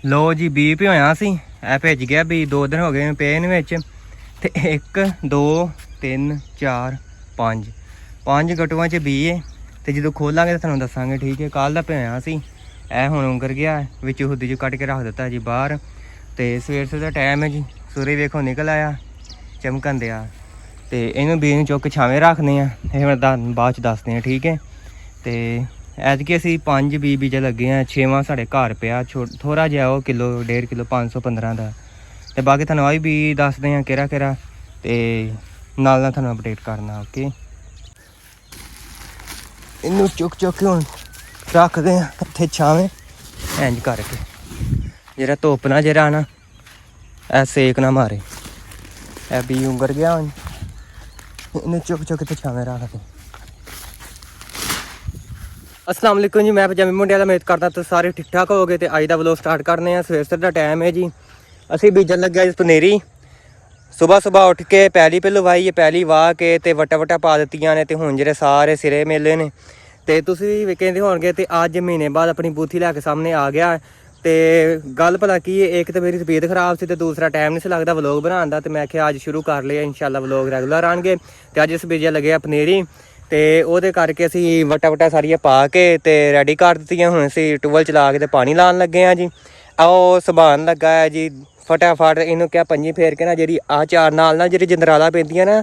लो जी 20 ਭਿਓਇਆ ਸੀ ਇਹ ਭਿੱਜ ਗਿਆ ਵੀ 2 ਦਿਨ ਹੋ ਗਏ ਪਏ ਨੇ ਵਿੱਚ ਤੇ 1 2 3 4 5 5 ਗਟੂਆਂ 'ਚ 20 ਹੈ ਤੇ ਜਦੋਂ ਖੋਲਾਂਗੇ ਤਾਂ ਤੁਹਾਨੂੰ ਦੱਸਾਂਗੇ। ਠੀਕ ਹੈ, ਕੱਲ ਦਾ ਭਿਓਇਆ ਸੀ ਇਹ ਹੁਣ ਉਂਗਰ ਗਿਆ ਵਿੱਚ ਹੁੱਦੀ 'ਚ ਕੱਢ ਕੇ ਰੱਖ ਦਿੱਤਾ ਜੀ ਬਾਹਰ। ਤੇ ਸਵੇਰ ਦਾ ਟਾਈਮ ਹੈ ਜੀ, ਸੂਰਜ ਵੇਖੋ ਨਿਕਲ ਆਇਆ ਚਮਕਣ ਦਿਆ ਤੇ ਇਹਨੂੰ ਬੀਜ ਨੂੰ ਚੁੱਕ ਛਾਵੇਂ ਰੱਖਦੇ ਆ। ਇਹ ਹੁਣ ਬਾਅਦ 'ਚ ਦੱਸਦੇ ਆ। ਠੀਕ ਹੈ, ਤੇ ਐਤਕੀ ਅਸੀਂ 5 ਬੀਜ ਲੱਗੇ ਆ। 6ਵਾਂ ਸਾਡੇ ਘਰ ਪਿਆ ਥੋੜਾ ਜਿਹਾ ਉਹ ਕਿਲੋ 1.5 ਕਿਲੋ 515 ਦਾ। ਤੇ ਬਾਕੀ ਤੁਹਾਨੂੰ ਆਹ ਵੀ ਦੱਸਦੇ ਆ ਕਿਹੜਾ ਕਿਹੜਾ ਤੇ ਨਾਲ ਤੁਹਾਨੂੰ ਅਪਡੇਟ ਕਰਨਾ। ਓਕੇ, ਇਹਨੂੰ ਚੁੱਕ ਕੇ ਹੁਣ ਰੱਖਦੇ ਆ ਇੱਥੇ ਛਾਵੇਂ ਇੰਝ ਕਰਕੇ ਜਿਹੜਾ ਧੁੱਪ ਨਾ ਜਿਹੜਾ ਨਾ ਇਹ ਸੇਕ ਨਾ ਮਾਰੇ। ਇਹ ਬੀ ਉਂਗਰ ਗਿਆ ਹੁਣ ਇਹਨੂੰ ਚੁੱਕ ਤੇ ਛਾਵੇਂ ਰੱਖਦੇ। अस्सलाम वालेकुम जी, मैं पंजाबी मुंडिया दा उम्मीद करदा तुस सारे ठीक ठाक हो गए। तो अज का व्लॉग स्टार्ट करने सवेर का टाइम है जी। असी बीजन लगे पनीरी सुबह उठ के पैली पे लवाई पैली वाह के ते वटा पा दित्तियां ने। ते हुण जेह्ड़े सारे सिरे मेले ने ते तुसीं भी कहंदे होणगे ते अज महीने बाद अपनी बूथी लैके सामने आ गया। तो गल भला की एक तो मेरी तबीयत खराब सी ते दूसरा टाइम नहीं सी लगदा व्लॉग बनाउण दा। ते मैं आखिया अज शुरू कर लिया, इंशाअल्लाह व्लॉग रैगूलर आउणगे। ते अज अस बीजन लगे पनीरी ਤੇ ਉਹਦੇ ਕਰਕੇ ਅਸੀਂ ਵਟਾ ਸਾਰੀਆਂ ਪਾ ਕੇ ਤੇ ਰੈਡੀ ਕਰ ਦਿੱਤੀਆਂ। ਹੁਣ ਅਸੀਂ ਟਿਊਬਵੈੱਲ ਚਲਾ ਕੇ ਤੇ ਪਾਣੀ ਲਾਉਣ ਲੱਗੇ ਆ ਜੀ। ਆਓ ਸਬਾਨ ਲੱਗਾ ਹੈ ਜੀ ਫਟਾਫਟ ਇਹਨੂੰ ਕਿਹਾ 5 ਫੇਰ ਕੇ ਨਾ ਜਿਹੜੀ ਆਹ 4 ਨਾਲ ਜਿਹੜੀ ਜੰਦਰਾਲਾ ਪੈਂਦੀਆਂ ਨਾ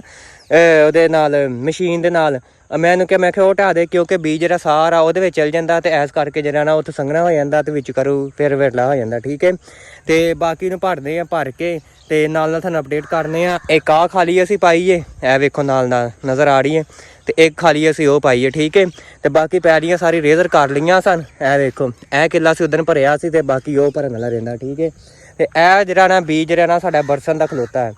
ਉਹਦੇ ਨਾਲ ਮਸ਼ੀਨ ਦੇ ਨਾਲ ਮੈਂ ਇਹਨੂੰ ਕਿਹਾ ਮੈਂ ਕਿਹਾ ਉਹ ਢਾਹ ਦੇ ਕਿਉਂਕਿ ਬੀਜ ਜਿਹੜਾ ਸਾਰਾ ਉਹਦੇ ਵਿੱਚ ਚਲ ਜਾਂਦਾ ਤੇ ਐਸ ਕਰਕੇ ਜਿਹੜਾ ਨਾ ਉੱਥੇ ਸੰਘਣਾ ਹੋ ਜਾਂਦਾ ਤੇ ਵਿੱਚ ਕਰੂ ਫਿਰ ਵਿਰਲਾ ਹੋ ਜਾਂਦਾ। ਠੀਕ ਹੈ, ਤੇ ਬਾਕੀ ਨੂੰ ਭਰਦੇ ਆ ਭਰ ਕੇ ਤੇ ਨਾਲ ਤੁਹਾਨੂੰ ਅਪਡੇਟ ਕਰਨੇ ਆ। ਇੱਕ ਆਹ ਖਾਲੀ ਅਸੀਂ ਪਾਈਏ ਇਹ ਵੇਖੋ ਨਾਲ ਨਜ਼ਰ ਆ ਰਹੀ ਹੈ ਤੇ ਇੱਕ ਖਾਲੀ ਅਸੀਂ ਉਹ ਪਾਈਏ। ਠੀਕ ਹੈ, ਤੇ ਬਾਕੀ ਪੈਰੀਆਂ ਸਾਰੀ ਰੇਜ਼ਰ ਕਰ ਲਈਆਂ ਸਨ। ਇਹ ਵੇਖੋ ਇਹ ਕਿੱਲਾ ਸੀ ਉਦਣ ਭਰਿਆ ਸੀ ਤੇ ਬਾਕੀ ਉਹ ਭਰਨ ਵਾਲਾ ਰਹਿੰਦਾ। ਠੀਕ ਹੈ, ਤੇ ਇਹ ਜਿਹੜਾ ਨਾ ਬੀਜ ਜਿਹੜਾ ਨਾ ਸਾਡਾ ਬਰਸਨ ਦਾ ਖਲੋਤਾ ਹੈ।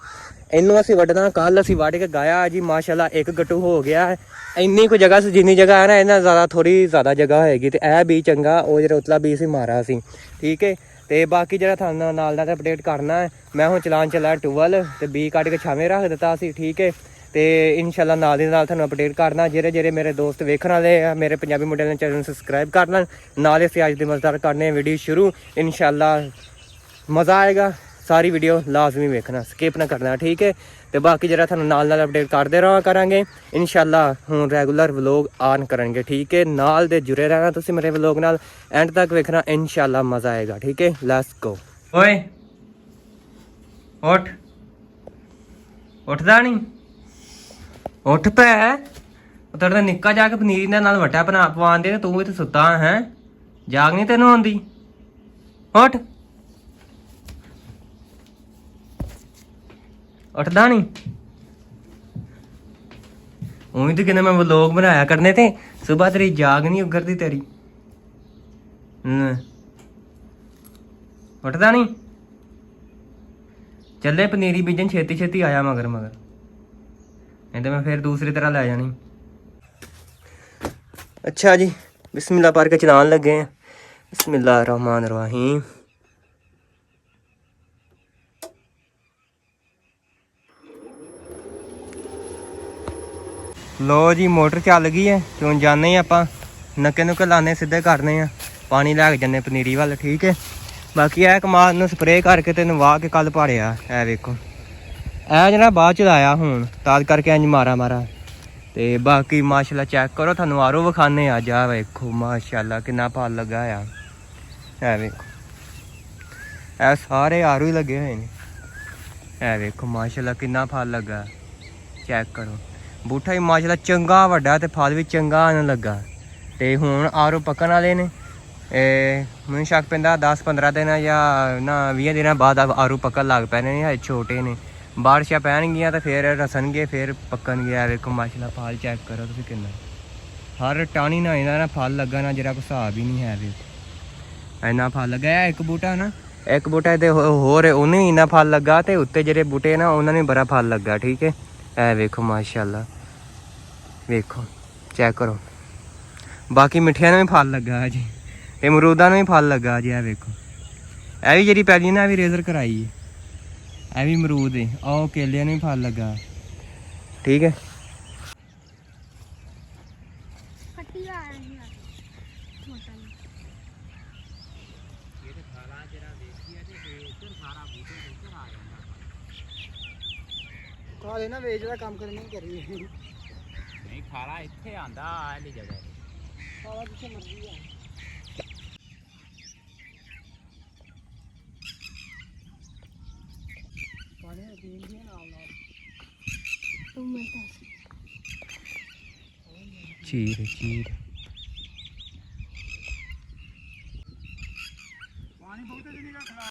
ਇਹਨੂੰ ਅਸੀਂ ਵੱਢਣਾ ਕੱਲ ਅਸੀਂ ਵੱਢ ਕੇ ਗਾਇਆ ਜੀ ਮਾਸ਼ਾਅੱਲਾ ਇੱਕ ਗੱਟੂ ਹੋ ਗਿਆ ਹੈ। ਇੰਨੀ ਕੁ ਜਗ੍ਹਾ ਸੀ ਜਿੰਨੀ ਜਗ੍ਹਾ ਹੈ ਨਾ ਇਹਨਾਂ ਜ਼ਿਆਦਾ ਥੋੜ੍ਹੀ ਜ਼ਿਆਦਾ ਜਗ੍ਹਾ ਹੋਏਗੀ। ਤੇ ਇਹ ਬੀਜ ਚੰਗਾ ਉਹ ਜਿਹੜਾ ਉਤਲਾ ਬੀਜ ਸੀ ਮਾਰਾ ਸੀ। ਠੀਕ ਹੈ, ਤੇ ਬਾਕੀ ਜਿਹੜਾ ਤੁਹਾਨੂੰ ਨਾਲ ਅਪਡੇਟ ਕਰਨਾ ਹੈ ਮੈਂ ਹੁਣ ਚਲਾਉਣ ਚੱਲਾ ਟਿਊਬਵੈੱਲ ਤੇ ਬੀਜ ਕੱਢ ਕੇ ਛਾਵੇਂ ਰੱਖ ਦਿੱਤਾ ਸੀ। ਠੀਕ ਹੈ, ਤੇ ਇਨਸ਼ਾਅੱਲਾ ਨਾਲ ਦੀ ਨਾਲ ਤੁਹਾਨੂੰ ਅਪਡੇਟ ਕਰਨਾ। ਜਿਹੜੇ ਮੇਰੇ ਦੋਸਤ ਵੇਖਣ ਵਾਲੇ ਆ ਮੇਰੇ ਪੰਜਾਬੀ ਮੁੰਡਿਆਂ ਦੇ ਚੈਨਲ ਨੂੰ ਸਬਸਕ੍ਰਾਈਬ ਕਰ ਲੈਣ। ਨਾਲ ਅਸੀਂ ਅੱਜ ਦੀ ਮਜ਼ੇਦਾਰ ਕਰਨੇ ਵੀਡੀਓ ਸ਼ੁਰੂ। ਇਨਸ਼ਾਅੱਲਾ ਮਜ਼ਾ ਆਏਗਾ, ਸਾਰੀ ਵੀਡੀਓ ਲਾਜ਼ਮੀ ਵੇਖਣਾ, ਸਕਿਪ ਨਾ ਕਰਨਾ। ਠੀਕ ਹੈ, ਤੇ ਬਾਕੀ ਜਿਹੜਾ ਤੁਹਾਨੂੰ ਨਾਲ ਅਪਡੇਟ ਕਰਦੇ ਰਹਾਂ ਕਰਾਂਗੇ ਇਨਸ਼ਾਅੱਲਾ। ਹੁਣ ਰੈਗੂਲਰ ਵਲੋਗ ਆਨ ਕਰਨਗੇ। ਠੀਕ ਹੈ, ਨਾਲ ਦੇ ਜੁੜੇ ਰਹਿਣਾ ਤੁਸੀਂ ਮੇਰੇ ਵਲੋਗ ਨਾਲ ਐਂਡ ਤੱਕ ਵੇਖਣਾ, ਇਨਸ਼ਾਅੱਲਾ ਮਜ਼ਾ ਆਏਗਾ। ਠੀਕ ਹੈ, ਲੈਟਸ ਗੋ। ਓਏ ਉੱਠਦਾ ਨਹੀਂ, ਉੱਠ ਪੈ। ਤੇਰੇ ਨਿੱਕਾ ਜਾ ਕੇ ਪਨੀਰ ਦੇ ਨਾਲ ਵਟਾ ਪਵਾਉਂਦੇ ਨੇ, ਤੂੰ ਇੱਥੇ ਸੁੱਤਾ ਹੈ। ਜਾਗ ਨਹੀਂ ਤੈਨੂੰ ਆਉਂਦੀ? ਉੱਠ, ਉੱਠਦਾ ਨਹੀਂ। ਉਵੇਂ ਤਾਂ ਕਹਿੰਦਾ ਮੈਂ ਵਲੋਗ ਬਣਾਇਆ ਕਰਨੇ ਤੇ ਸੁਬਾਹ ਤੇਰੀ ਜਾਗ ਨਹੀਂ ਉੱਗਰਦੀ ਤੇਰੀ। ਉੱਠਦਾ ਨਹੀਂ। ਚੱਲੇ ਪਨੀਰੀ ਬੀਜਣ ਛੇਤੀ ਆਇਆ ਮਗਰ ਨਹੀਂ ਤਾਂ ਮੈਂ ਫਿਰ ਦੂਸਰੀ ਤਰ੍ਹਾਂ ਲੈ ਜਾਣੀ। ਅੱਛਾ ਜੀ, ਬਿਸਮਿल्लाह ਪੜ੍ਹ ਕੇ ਚਲਾਉਣ ਲੱਗੇ ਆ। ਬਿਸਮਿल्लाह रहमान रहीम। ਲੋ ਜੀ ਮੋਟਰ ਚੱਲ ਗਈ ਹੈ। ਕਿਉਂ ਜਾਂਦੇ ਆਪਾਂ ਨੱਕੇ ਨੁੱਕੇ ਲਾਣੇ ਸਿੱਧੇ ਕਰਨੇ ਆ, ਪਾਣੀ ਲੈ ਕੇ ਜਾਂਦੇ ਪਨੀਰੀ ਵੱਲ। ਠੀਕ ਹੈ, ਬਾਕੀ ਇਹ ਕਮਾਲ ਨੂੰ ਸਪਰੇਅ ਕਰਕੇ ਤੈਨੂੰ ਵਾਹ ਕੇ ਕੱਲ ਭਾੜਿਆ। ਇਹ ਵੇਖੋ ਇਹ ਜਿਹੜਾ ਬਾਅਦ ਚ ਲਾਇਆ ਹੁਣ ਤਾਂ ਕਰਕੇ ਇੰਝ ਮਾਰਾ ਤੇ ਬਾਕੀ ਮਾਸ਼ਾਅੱਲਾ ਚੈੱਕ ਕਰੋ, ਤੁਹਾਨੂੰ ਆਰੋ ਵਿਖਾਣੇ ਆ। ਜਾ ਵੇਖੋ ਮਾਸ਼ਾਅੱਲਾ ਕਿੰਨਾ ਫਲ ਲੱਗਾ ਆ। ਇਹ ਵੇਖੋ ਇਹ ਸਾਰੇ ਆਰੂ ਹੀ ਲੱਗੇ ਹੋਏ ਨੇ। ਇਹ ਵੇਖੋ ਮਾਸ਼ਾਅੱਲਾ ਕਿੰਨਾ ਫਲ ਲੱਗਾ, ਚੈੱਕ ਕਰੋ। ਬੂਟਾ ਵੀ ਮਾਸ਼ਾਅੱਲਾ ਚੰਗਾ ਵੱਡਾ ਤੇ ਫਲ ਵੀ ਚੰਗਾ ਆਉਣ ਲੱਗਾ। ਤੇ ਹੁਣ ਆਰੂ ਪੱਕਣ ਵਾਲੇ ਨੇ। ਮੈਨੂੰ ਸ਼ੱਕ ਪੈਂਦਾ 10-15 ਦਿਨ ਜਾਂ ਨਾ 20 ਦਿਨਾਂ ਬਾਅਦ ਆਰੂ ਪੱਕਣ ਲੱਗ ਪੈਣੇ ਨੇ। ਹਜੇ ਛੋਟੇ ਨੇ, ਬਾਰਿਸ਼ਾਂ ਪੈਣਗੀਆਂ ਤਾਂ ਫਿਰ ਰਸਣਗੇ ਫਿਰ ਪੱਕਣਗੇ। ਆ ਵੇਖੋ ਮਾਸ਼ਾਅੱਲਾ ਫਲ ਚੈੱਕ ਕਰੋ ਤੁਸੀਂ ਕਿੰਨਾ, ਹਰ ਟਾਣੀ ਨਾ ਇਹਦਾ ਨਾ ਫਲ ਲੱਗਾ ਨਾ ਜਿਹੜਾ ਕੋਈ ਹਿਸਾਬ ਹੀ ਨਹੀਂ ਹੈ। ਵੇਖੋ ਇੰਨਾ ਫਲ ਲੱਗਾ। ਇੱਕ ਬੂਟਾ ਨਾ ਇੱਕ ਬੂਟਾ ਇਹਦੇ ਹੋਰ ਉਹਨੂੰ ਵੀ ਇੰਨਾ ਫਲ ਲੱਗਾ ਤੇ ਉੱਤੇ ਜਿਹੜੇ ਬੂਟੇ ਨਾ ਉਹਨਾਂ ਨੂੰ ਬੜਾ ਫਲ ਲੱਗਾ। ਠੀਕ ਹੈ, ਇਹ ਵੇਖੋ ਮਾਸ਼ਾਅੱਲਾ ਵੇਖੋ ਚੈੱਕ ਕਰੋ। ਬਾਕੀ ਮਿੱਠਿਆਂ ਨੂੰ ਵੀ ਫਲ ਲੱਗਾ ਜੀ ਤੇ ਅਮਰੂਦਾਂ ਨੂੰ ਵੀ ਫਲ ਲੱਗਾ ਜੀ। ਇਹ ਵੇਖੋ ਇਹ ਵੀ ਜਿਹੜੀ ਪੈਲੀ ਨਾ ਇਹ ਵੀ ਰੇਜ਼ਰ ਕਰਾਈ ਹੈ। ਇਹ ਵੀ ਅਮਰੂਦ ਹੈ, ਆਹ ਕੇਲਿਆਂ ਨੂੰ ਵੀ ਫਲ ਲੱਗਾ। ਠੀਕ ਹੈ, ਖਾਲੇ ਨਾ ਵੇਚ ਦਾ ਕੰਮ ਕਰਨਾ ਕਰੀ ਨਹੀਂ ਖਾਲਾ ਇੱਥੇ ਆਂਦਾ ਆ ਵਾਲੀ ਜਗ੍ਹਾ ਖਾਲਾ ਜਿੱਥੇ ਮਰਜ਼ੀ ਆ ਪਾਣੀ ਪੀਣ ਦੀ ਨਾਲ ਨਾਲ ਚੀਰ ਚੀਰ ਪਾਣੀ ਬਹੁਤ ਜਣੀ ਦਾ ਖਲਾ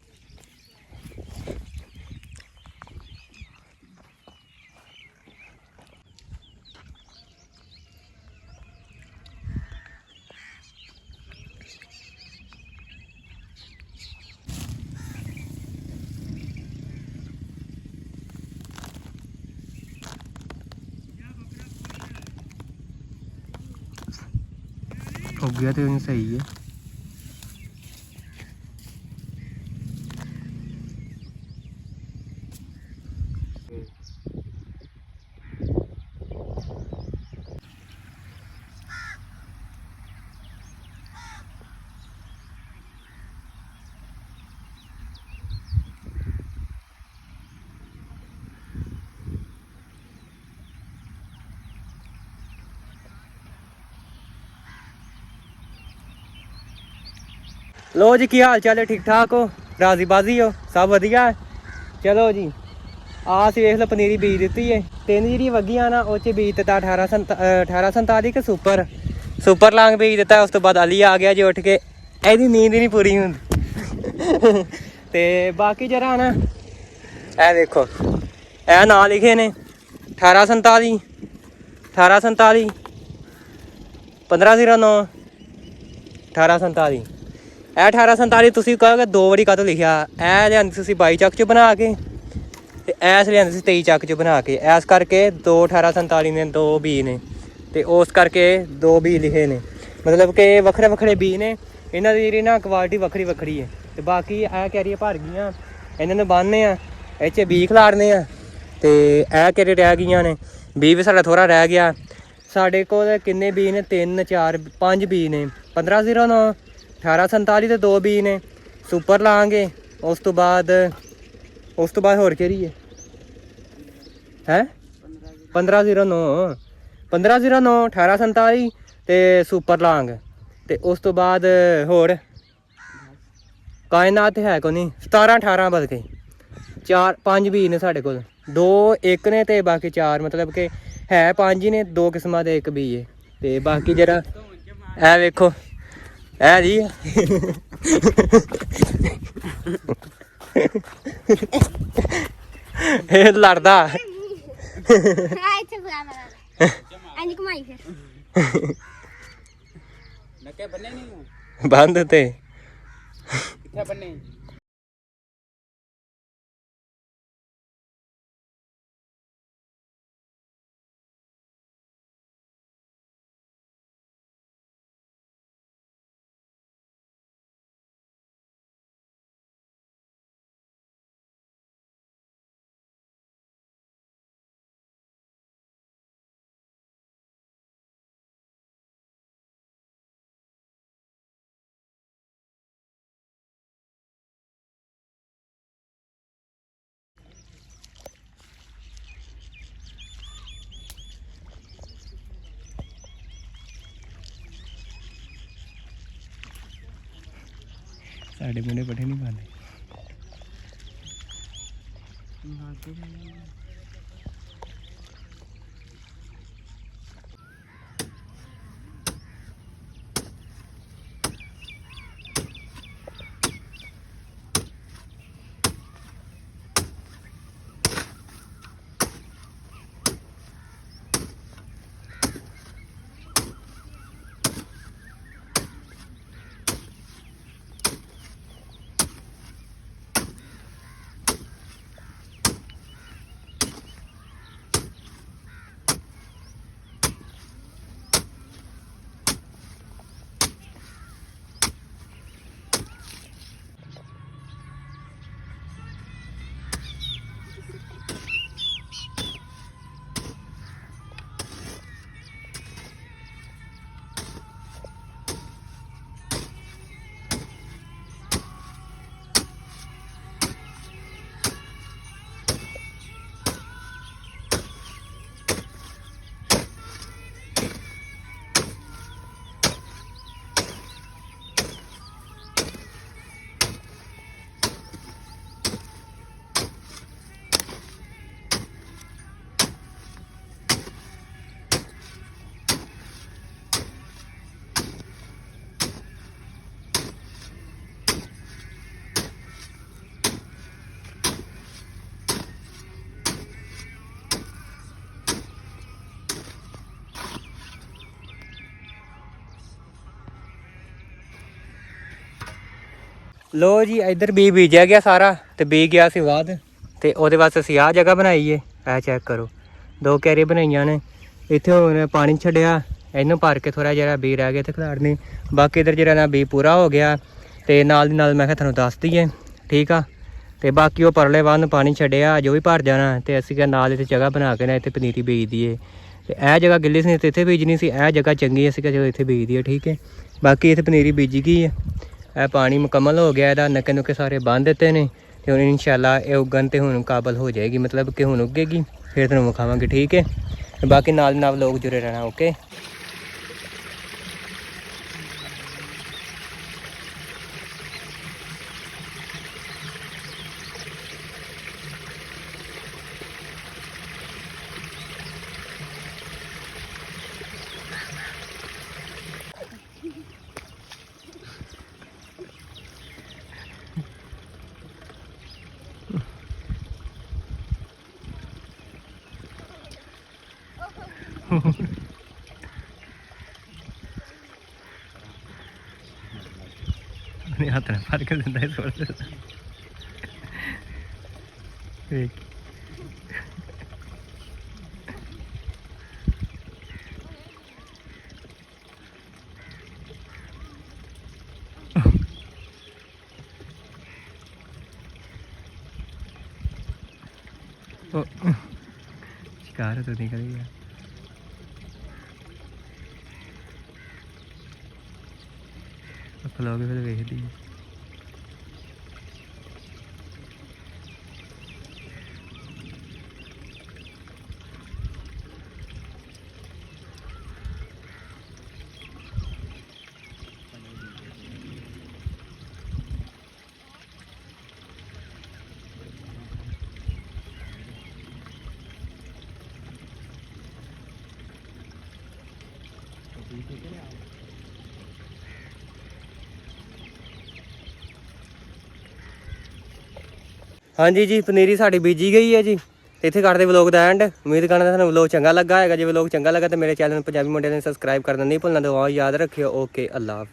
ਹੋ ਗਿਆ ਤੇ ਉਹ ਸਹੀ ਹੈ। ਲੋ ਜੀ ਕੀ ਹਾਲ ਚਾਲ ਹੈ? ਠੀਕ ਠਾਕ ਹੋ? ਰਾਜ਼ੀ ਬਾਜ਼ੀ ਹੋ? ਸਭ ਵਧੀਆ? ਚਲੋ ਜੀ ਆਹ ਅਸੀਂ ਵੇਖ ਲਓ ਪਨੀਰੀ ਬੀਜ ਦਿੱਤੀ ਹੈ। ਤਿੰਨ ਜਿਹੜੀ ਵੱਗੀਆਂ ਨਾ ਉਹ 'ਚ ਬੀਜ ਦਿੱਤਾ 1847 ਕਿ ਸੁਪਰ ਲਾਂਗ ਬੀਜ ਦਿੱਤਾ। ਉਸ ਤੋਂ ਬਾਅਦ ਅਲੀ ਆ ਗਿਆ ਜੀ ਉੱਠ ਕੇ, ਇਹਦੀ ਨੀਂਦ ਹੀ ਨਹੀਂ ਪੂਰੀ ਹੁੰਦੀ। ਤੇ ਬਾਕੀ ਜਰਾ ਨਾ ਇਹ ਦੇਖੋ ਇਹ ਨਾਂ ਲਿਖੇ ਨੇ 1847 1847 1509 1847 ਇਹ 1847 ਤੁਸੀਂ ਕਹੋਗੇ ਦੋ ਵਾਰੀ ਕਾਹਤੋਂ ਲਿਖਿਆ? ਇਹ ਲਿਆਂਦੀ ਤੁਸੀਂ 22 ਚੱਕ 'ਚ ਬਣਾ ਕੇ ਤੇ ਐਸ ਲਿਆਂਦੀ ਸੀ 23 ਚੱਕ 'ਚ ਬਣਾ ਕੇ। ਐਸ ਕਰਕੇ 1847 ਨੇ ਦੋ ਬੀ ਨੇ ਤੇ ਉਸ ਕਰਕੇ ਦੋ ਬੀ ਲਿਖੇ ਨੇ। ਮਤਲਬ ਕਿ ਵੱਖਰੇ ਵੱਖਰੇ ਬੀ ਨੇ, ਇਹਨਾਂ ਦੀ ਜਿਹੜੀ ਨਾ ਕੁਆਲਿਟੀ ਵੱਖਰੀ ਵੱਖਰੀ ਹੈ। ਤੇ ਬਾਕੀ ਇਹ ਕੈਰੀਆਂ ਭਰ ਗਈਆਂ, ਇਹਨਾਂ ਨੂੰ ਬੰਨ੍ਹਨੇ ਆ, ਇਹ 'ਚ ਬੀ ਖਿਲਾਰਨੇ ਆ। ਤੇ ਇਹ ਕੈਰੀ ਰਹਿ ਗਈਆਂ ਨੇ, ਬੀ ਵੀ ਸਾਡਾ ਥੋੜ੍ਹਾ ਰਹਿ ਗਿਆ। ਸਾਡੇ ਕੋਲ ਕਿੰਨੇ ਬੀ ਨੇ? 3 4 5 ਬੀ ਨੇ। 1509 1847 ਦੇ ਦੋ ਬੀ ਨੇ। ਸੁਪਰ ਲਾਂਗੇ ਉਸ ਤੋਂ ਬਾਅਦ ਹੋਰ ਕਿਹੜੀ ਹੈ 1509 1847 ਤੇ ਸੁਪਰ ਲਾਂਗ। ਤੇ ਉਸ ਤੋਂ ਬਾਅਦ ਹੋਰ ਕਾਇਨਾਤ ਹੈ ਕੋ ਨਹੀਂ 17 18 ਬਲਕਿ 5 ਬੀ ਨੇ ਸਾਡੇ ਕੋਲ। 2 1 ਨੇ ਤੇ ਬਾਕੀ 4 ਮਤਲਬ ਕਿ ਹੈ 5 ਹੀ ਨੇ, 2 ਕਿਸਮਾਂ ਦੇ 1 ਬੀ ਹੈ। ਤੇ ਬਾਕੀ ਜਿਹੜਾ ਇਹ ਵੇਖੋ ਇਹ ਜੀ ਇਹ ਲੜਦਾ ਨੱਕੇ ਬੰਨੇ ਨਹੀਂ ਬੰਦ ਤੇ ਕਿੱਥੇ ਬੰਨੇ? ਸਾਡੇ ਮੁੰਡੇ ਪੱਠੇ ਨਹੀਂ ਪਾਉਂਦੇ। ਲੋ ਜੀ ਇੱਧਰ ਬੀ ਬੀਜਿਆ ਗਿਆ ਸਾਰਾ ਤੇ ਬੀ ਗਿਆ ਸੀ ਬਾਅਦ ਤੇ ਉਹਦੇ ਵਾਸਤੇ ਅਸੀਂ ਆਹ ਜਗ੍ਹਾ ਬਣਾਈ ਏ। ਇਹ ਚੈੱਕ ਕਰੋ 2 ਕਿਆਰੀਆਂ ਬਣਾਈਆਂ ਨੇ। ਇੱਥੇ ਹੁਣ ਪਾਣੀ ਛੱਡਿਆ, ਇਹਨੂੰ ਭਰ ਕੇ ਥੋੜਾ ਜਿਹਾ ਬੀ ਰਹਿ ਗਿਆ ਇੱਥੇ ਖਿਲਾਰਨੇ। ਬਾਕੀ ਇੱਧਰ ਜਿਹੜਾ ਨਾ ਬੀ ਪੂਰਾ ਹੋ ਗਿਆ ਤੇ ਨਾਲ ਦੀ ਨਾਲ ਮੈਂ ਕਿਹਾ ਤੁਹਾਨੂੰ ਦੱਸ ਦਈਏ, ਠੀਕ ਆ। ਤੇ ਬਾਕੀ ਉਹ ਪਰਲੇ ਬੰਨ ਨੂੰ ਪਾਣੀ ਛੱਡਿਆ ਜੋ ਵੀ ਭਰ ਜਾਣਾ ਤੇ ਅਸੀਂ ਕਿਹਾ ਨਾਲ ਇੱਥੇ ਜਗ੍ਹਾ ਬਣਾ ਕੇ ਨਾ ਇੱਥੇ ਪਨੀਰੀ ਬੀਜ ਦਈਏ। ਤੇ ਇਹ ਜਗ੍ਹਾ ਗਿੱਲੀ ਸੀ ਤੇ ਇੱਥੇ ਬੀਜਣੀ ਸੀ, ਇਹ ਜਗ੍ਹਾ ਚੰਗੀ ਅਸੀਂ ਕਿਹਾ ਚਲੋ ਇੱਥੇ ਬੀਜ ਦਈਏ, ਠੀਕ ਹੈ। ਬਾਕੀ ਇੱਥੇ ਪਨੀਰੀ ਬੀਜੀ ਗਈ ਹੈ। ਇਹ ਪਾਣੀ ਮੁਕੰਮਲ ਹੋ ਗਿਆ, ਇਹਦਾ ਨੱਕੇ ਨੁੱਕੇ ਸਾਰੇ ਬੰਨ੍ਹ ਦਿੱਤੇ ਨੇ ਤੇ ਹੁਣ ਇਨਸ਼ਾਅੱਲਾ ਇਹ ਉਗਣ ਤੇ ਹੁਣ ਕਾਬਲ ਹੋ ਜਾਏਗੀ, ਮਤਲਬ ਕਿ ਹੁਣ ਉੱਗੇਗੀ ਫਿਰ ਤੁਹਾਨੂੰ ਵਿਖਾਵਾਂਗੇ, ਠੀਕ ਹੈ। ਬਾਕੀ ਨਾਲ ਨਾਲ ਲੋਕ ਜੁੜੇ ਰਹਿਣਾ, ਓਕੇ। ਹੱਥ ਨਾਲ ਫੜ ਕੇ ਦਿੰਦਾ ਥੋੜਾ ਵੇਖ शिकार तो निकल गया। खलोगे फिर वेख दी ਹਾਂਜੀ ਜੀ, ਪਨੀਰੀ ਸਾਡੀ ਬੀਜੀ ਗਈ ਹੈ ਜੀ। ਇੱਥੇ ਕਰਦੇ ਵਲੋਗ ਦਾ ਐਂਡ। ਉਮੀਦ ਕਰਦਾ ਤੁਹਾਨੂੰ ਵਲੋਗ ਚੰਗਾ ਲੱਗਾ ਹੈਗਾ। ਜੇ ਵਲੋਗ ਚੰਗਾ ਲੱਗਾ ਤਾਂ ਮੇਰੇ ਚੈਨਲ ਪੰਜਾਬੀ ਮੁੰਡਿਆਂ ਨੂੰ ਸਬਸਕ੍ਰਾਈਬ ਕਰਨਾ ਨਹੀਂ ਭੁੱਲਣਾ। ਦੁਆ ਯਾਦ ਰੱਖਿਓ। ਓਕੇ, ਅੱਲਾ ਹਾਫਿਜ਼।